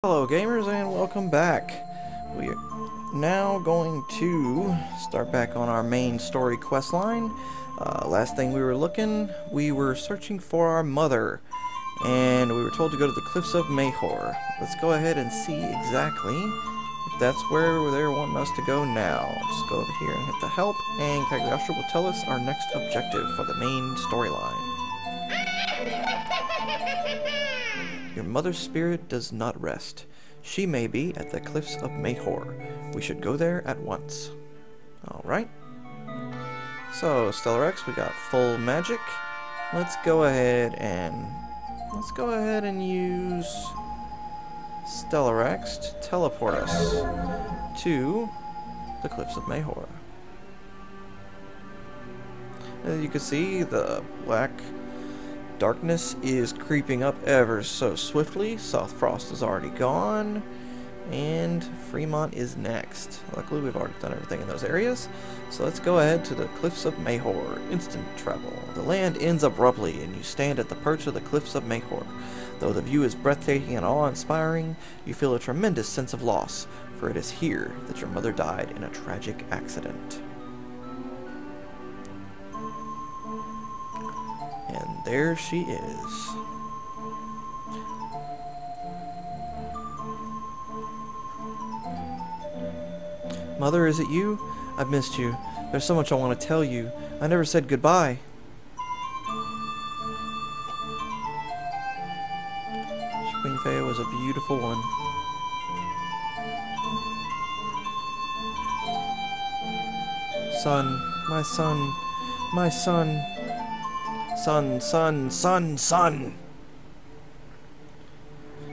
Hello gamers and welcome back. We are now going to start back on our main story quest line. Last thing we were searching for our mother, and we were told to go to the cliffs of Mahor. Let's go ahead and see exactly if that's where they're wanting us to go now. Just go over here and hit the help, and Cagliostro will tell us our next objective for the main storyline. Your mother's spirit does not rest. She may be at the cliffs of Mahor. We should go there at once. Alright. So, Stellar X, we got full magic. Let's go ahead and use Stellar X to teleport us to the cliffs of Mahor. As you can see, the black darkness is creeping up ever so swiftly. South Frost is already gone, and Fremont is next. Luckily, we've already done everything in those areas, so let's go ahead to the cliffs of Mahor. Instant travel. The land ends abruptly, and you stand at the perch of the cliffs of Mahor. Though the view is breathtaking and awe-inspiring, you feel a tremendous sense of loss, for it is here that your mother died in a tragic accident. And there she is. Mother, is it you? I've missed you. There's so much I want to tell you. I never said goodbye. Queen Faya was a beautiful one. Son, my son, my son. Son, son, son, son!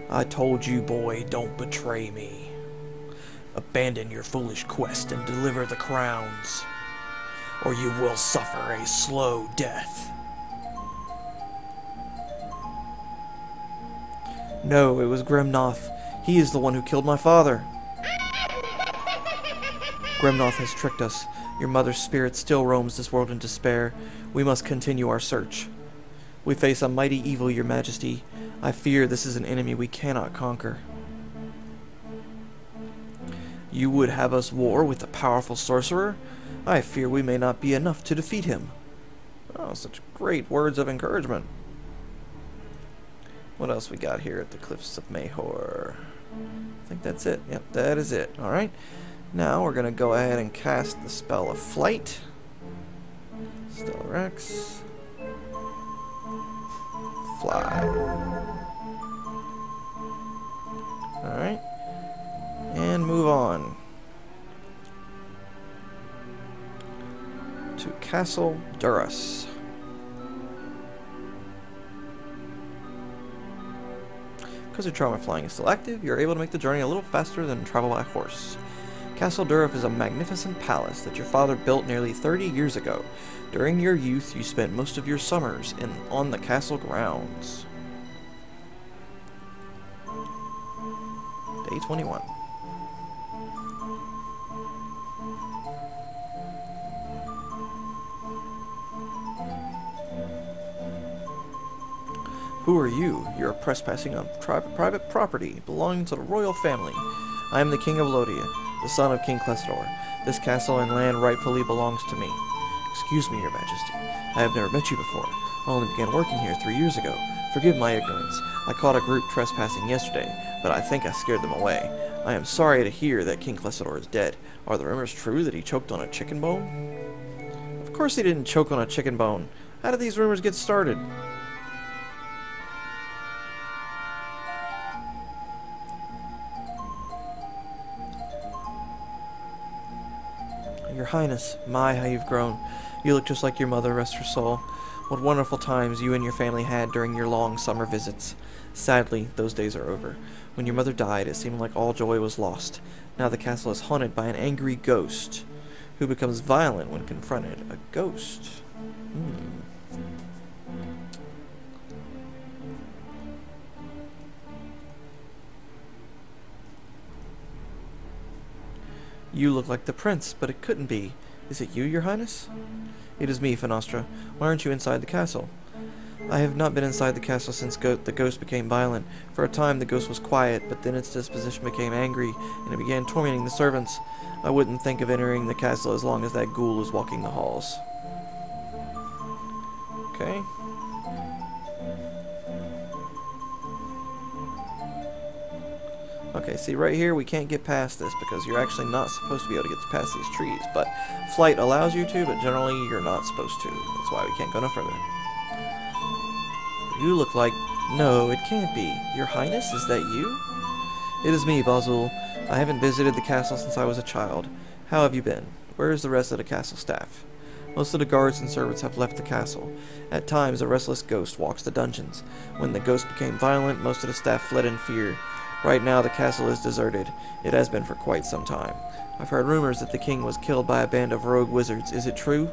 I told you, boy, don't betray me. Abandon your foolish quest and deliver the crowns, or you will suffer a slow death. No, it was Grimnoth. He is the one who killed my father. Grimnoth has tricked us. Your mother's spirit still roams this world in despair. We must continue our search. We face a mighty evil, your majesty. I fear this is an enemy we cannot conquer. You would have us war with a powerful sorcerer? I fear we may not be enough to defeat him. Oh, such great words of encouragement. What else we got here at the cliffs of Mahor? I think that's it. Yep, that is it. Alright. Now we're going to go ahead and cast the spell of flight. Stellar X. Fly. Alright. And move on to Castle Duras. Because your charm of flying is still active, you're able to make the journey a little faster than travel by horse. Castle Durif is a magnificent palace that your father built nearly 30 years ago. During your youth, you spent most of your summers on the castle grounds. Day 21. Who are you? You're trespassing on private property belonging to the royal family. I am the King of Lodia, the son of King Clessidor. This castle and land rightfully belongs to me. Excuse me, your majesty. I have never met you before. I only began working here 3 years ago. Forgive my ignorance. I caught a group trespassing yesterday, but I think I scared them away. I am sorry to hear that King Clessidor is dead. Are the rumors true that he choked on a chicken bone? Of course he didn't choke on a chicken bone. How did these rumors get started? Your Highness, my, how you've grown. You look just like your mother, rest her soul. What wonderful times you and your family had during your long summer visits. Sadly, those days are over. When your mother died, it seemed like all joy was lost. Now the castle is haunted by an angry ghost, who becomes violent when confronted. A ghost. You look like the prince, but it couldn't be. Is it you, your highness? It is me, Fenostra. Why aren't you inside the castle? I have not been inside the castle since the ghost became violent. For a time the ghost was quiet, but then its disposition became angry, and it began tormenting the servants. I wouldn't think of entering the castle as long as that ghoul is walking the halls. Okay. Okay, see right here we can't get past this because you're actually not supposed to be able to get past these trees, but flight allows you to, but generally you're not supposed to. That's why we can't go no further. You look like... No, it can't be. Your Highness, is that you? It is me, Bazul. I haven't visited the castle since I was a child. How have you been? Where is the rest of the castle staff? Most of the guards and servants have left the castle. At times, a restless ghost walks the dungeons. When the ghost became violent, most of the staff fled in fear. Right now, the castle is deserted. It has been for quite some time. I've heard rumors that the king was killed by a band of rogue wizards. Is it true?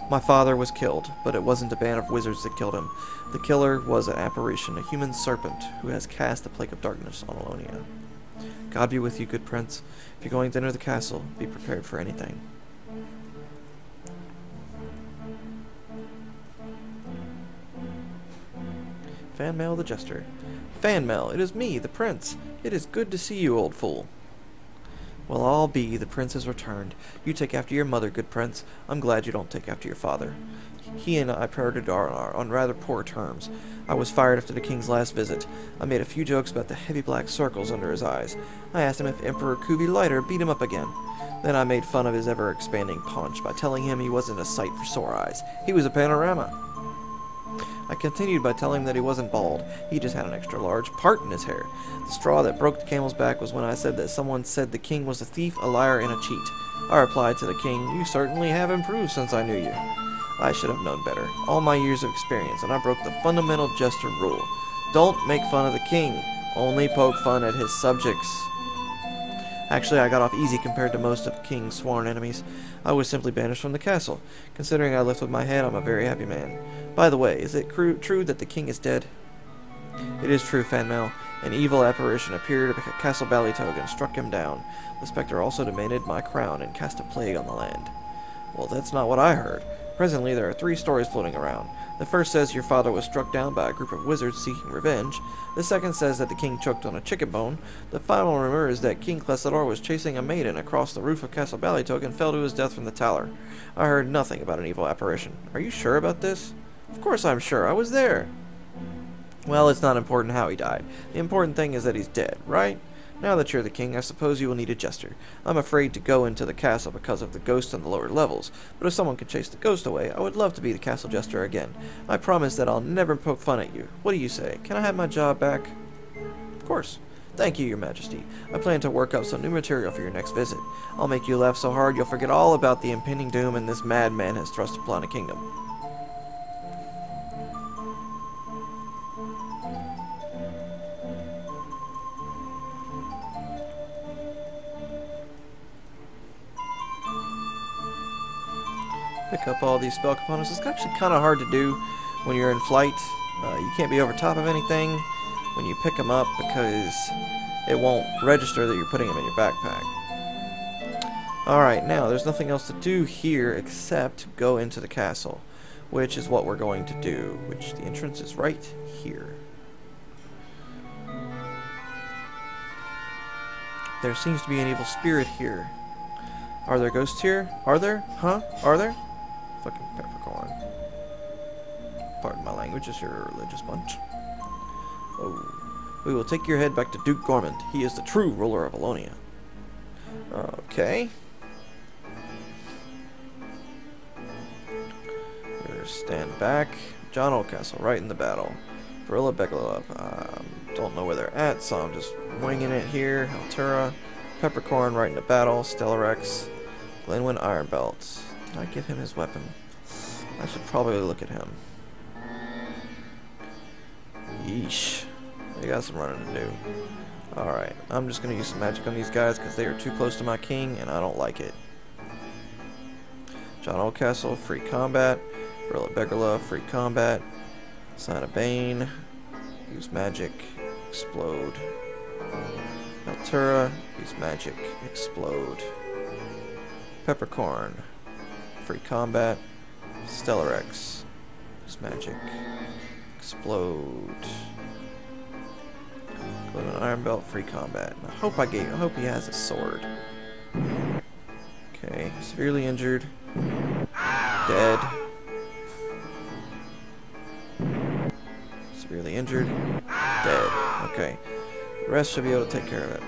My father was killed, but it wasn't a band of wizards that killed him. The killer was an apparition, a human serpent, who has cast a plague of darkness on Alonia. God be with you, good prince. If you're going to enter the castle, be prepared for anything. Fan mail the jester. Fan mail, it is me, the prince. It is good to see you, old fool. Well, I'll be. The prince has returned. You take after your mother, good prince. I'm glad you don't take after your father. He and I parted on rather poor terms. I was fired after the king's last visit. I made a few jokes about the heavy black circles under his eyes. I asked him if Emperor Kuvi Lighter beat him up again. Then I made fun of his ever-expanding paunch by telling him he wasn't a sight for sore eyes. He was a panorama. I continued by telling him that he wasn't bald. He just had an extra large part in his hair. The straw that broke the camel's back was when I said that someone said the king was a thief, a liar, and a cheat. I replied to the king, "You certainly have improved since I knew you." I should have known better. All my years of experience, and I broke the fundamental jester rule. Don't make fun of the king. Only poke fun at his subjects. Actually, I got off easy compared to most of the king's sworn enemies. I was simply banished from the castle. Considering I left with my head, I'm a very happy man. By the way, is it true that the king is dead? It is true, Fanmel. An evil apparition appeared at Castle Ballytogue and struck him down. The specter also demanded my crown and cast a plague on the land. Well, that's not what I heard. Presently, there are 3 stories floating around. The first says your father was struck down by a group of wizards seeking revenge. The second says that the king choked on a chicken bone. The final rumor is that King Clesador was chasing a maiden across the roof of Castle Ballytogue and fell to his death from the tower. I heard nothing about an evil apparition. Are you sure about this? Of course I'm sure. I was there. Well, it's not important how he died. The important thing is that he's dead, right? Now that you're the king, I suppose you will need a jester. I'm afraid to go into the castle because of the ghost on the lower levels, but if someone could chase the ghost away, I would love to be the castle jester again. I promise that I'll never poke fun at you. What do you say? Can I have my job back? Of course. Thank you, your majesty. I plan to work up some new material for your next visit. I'll make you laugh so hard you'll forget all about the impending doom and this madman has thrust upon a kingdom. Pick up all these spell components. It's actually kind of hard to do when you're in flight. You can't be over top of anything when you pick them up because it won't register that you're putting them in your backpack. Alright, now there's nothing else to do here except go into the castle, which is what we're going to do, which the entrance is right here. There seems to be an evil spirit here. Are there ghosts here? Are there? Huh? Are there? Fucking peppercorn. Pardon my language, is your religious bunch. Oh. We will take your head back to Duke Gormand. He is the true ruler of Alonia. Okay. Stand back. John Oldcastle, right in the battle. Barilla Begala. Don't know where they're at, so I'm just winging it here. Altura. Peppercorn, right in the battle. Stellarex. Glenwyn Ironbelt. Did I give him his weapon? I should probably look at him. Yeesh. They got some running to do. Alright, I'm just going to use some magic on these guys because they are too close to my king and I don't like it. John Oldcastle, free combat. Barilla Begala, free combat. Sign of Bane. Use magic. Explode. Altura. Use magic. Explode. Peppercorn. Free combat. Stellarex. Use magic. Explode. Go to an iron belt, free combat. I hope he has a sword. Okay, severely injured. Dead. Severely injured. Dead. Okay. The rest should be able to take care of it.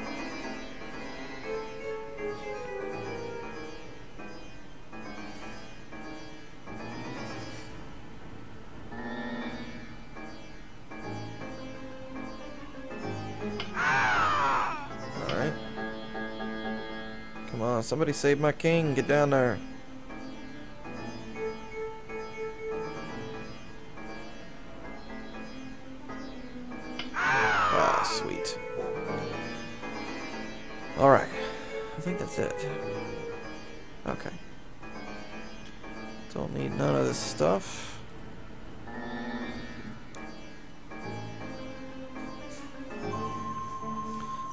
Alright. Come on, somebody save my king. Get down there. Sweet. Alright. I think that's it. Okay. Don't need none of this stuff.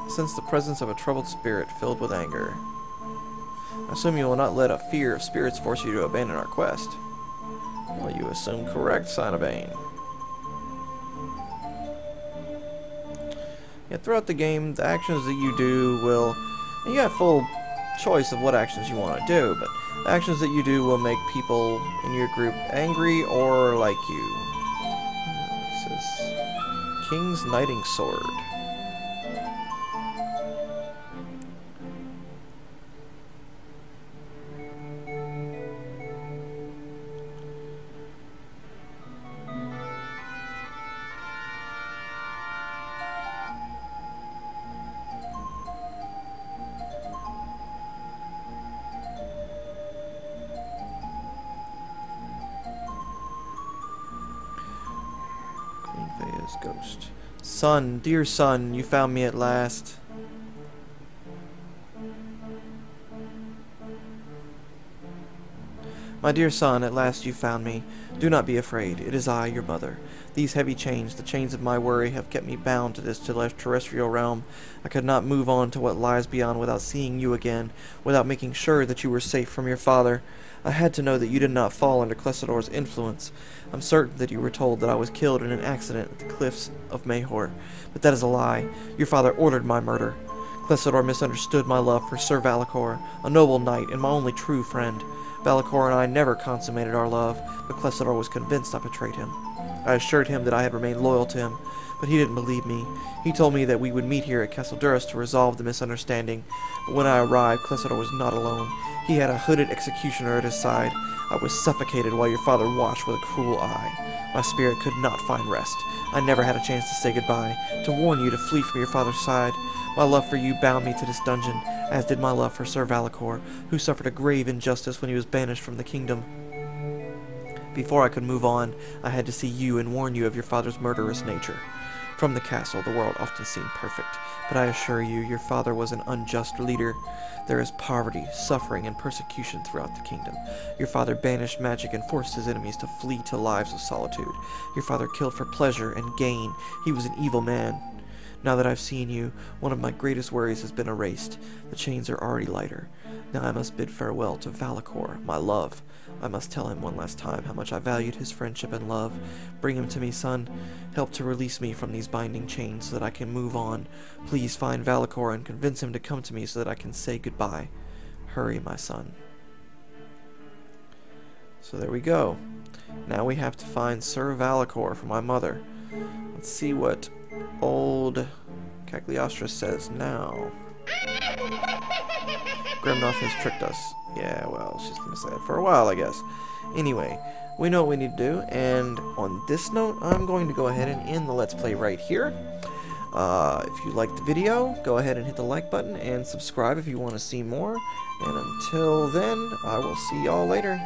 I sense the presence of a troubled spirit filled with anger. I assume you will not let a fear of spirits force you to abandon our quest. Well, you assume correct, Son of Bane. Yeah, throughout the game, the actions that you do will... And you got full choice of what actions you want to do, but the actions that you do will make people in your group angry or like you. This is King's Knighting Sword. Ghost. Son, dear son, you found me at last. My dear son, at last you found me. Do not be afraid. It is I, your mother. These heavy chains, the chains of my worry, have kept me bound to this terrestrial realm. I could not move on to what lies beyond without seeing you again, without making sure that you were safe from your father. I had to know that you did not fall under Clessidor's influence. I'm certain that you were told that I was killed in an accident at the cliffs of Mahor, but that is a lie. Your father ordered my murder. Clessidor misunderstood my love for Sir Valakor, a noble knight and my only true friend. Valakor and I never consummated our love, but Clessidor was convinced I betrayed him. I assured him that I had remained loyal to him, but he didn't believe me. He told me that we would meet here at Castle Duras to resolve the misunderstanding, but when I arrived, Clessidor was not alone. He had a hooded executioner at his side. I was suffocated while your father watched with a cruel eye. My spirit could not find rest. I never had a chance to say goodbye, to warn you to flee from your father's side. My love for you bound me to this dungeon, as did my love for Sir Valakor, who suffered a grave injustice when he was banished from the kingdom. Before I could move on, I had to see you and warn you of your father's murderous nature. From the castle, the world often seemed perfect, but I assure you, your father was an unjust leader. There is poverty, suffering, and persecution throughout the kingdom. Your father banished magic and forced his enemies to flee to lives of solitude. Your father killed for pleasure and gain. He was an evil man. Now that I've seen you, one of my greatest worries has been erased. The chains are already lighter. Now I must bid farewell to Valakor, my love. I must tell him one last time how much I valued his friendship and love. Bring him to me, son. Help to release me from these binding chains so that I can move on. Please find Valakor and convince him to come to me so that I can say goodbye. Hurry, my son. So there we go. Now we have to find Sir Valakor for my mother. Let's see what old Cagliostro says now. Grimnoth has tricked us. Yeah, well, she's gonna say it for a while, I guess. Anyway, we know what we need to do, and on this note, I'm going to go ahead and end the Let's Play right here. If you liked the video, go ahead and hit the like button, and subscribe if you want to see more. And until then, I will see y'all later.